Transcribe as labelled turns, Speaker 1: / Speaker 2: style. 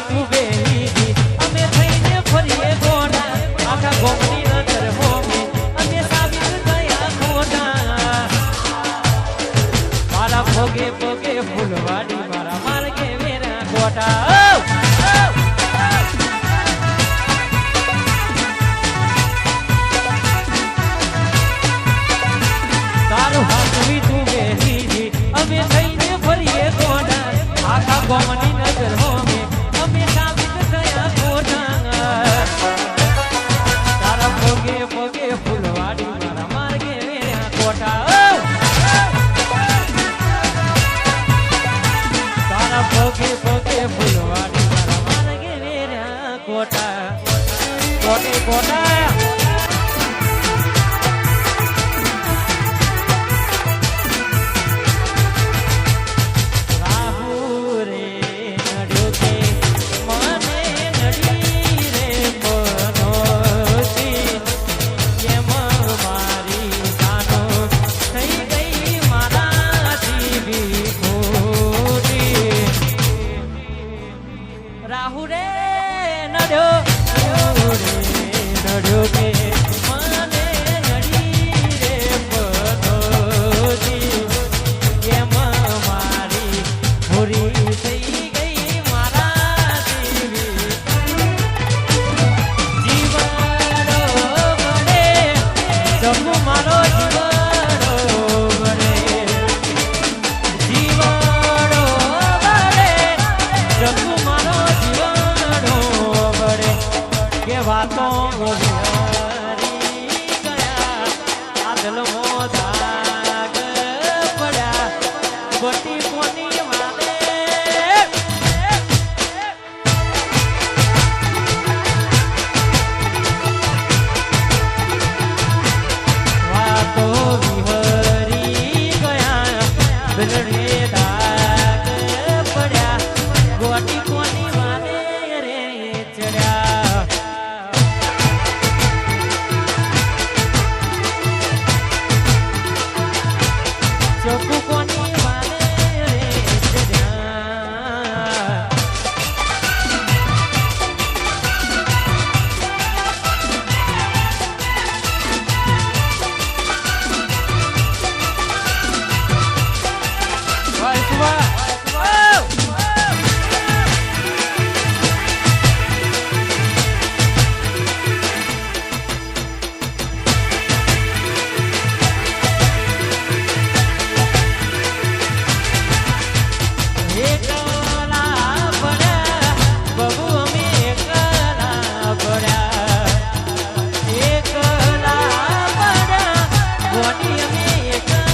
Speaker 1: તું બેહી અમે થઈને ફરીએ ગોડા આખા ગોમની નજર હોમે અમે સાબિત થયા ખોટા મારા ભોગે ભોગે ફૂલવાડી મારા માર્ગે વેરા ગોટા તારું હાથવી તું બેહી અમે થઈને ફરીએ ગોડા આખા ગોમની નજર હોમે અમે સાબિત થયા ખોટા તારા ભોગે ભોગે ફૂલવાડી મારા માર્ગે વેરા ગોટા તારા ભોગે ભોગે ફૂલવાડી મારા માર્ગે વેરા ગોટા કોટે કોટા રાહુ રે નડ્યો કે મને નડી રે પદોજી કેમ મારી ભૂરી થઈ ગઈ મારા જીવી જીવડો બને જમુ મારો જીવડો બને જીવડો બને જમુ મારો વાતો મોરી ગયા આદલ મોદાગ પડ્યા ગોટી કોની વાલે વાતો વિહરી ગયા બિલડે દાગ પડ્યા ગોટી કોની વાલે રે ચડ્યા ચોખ્ખું કોની વાલે રે ચડ્યા વાહ વાહ એકલા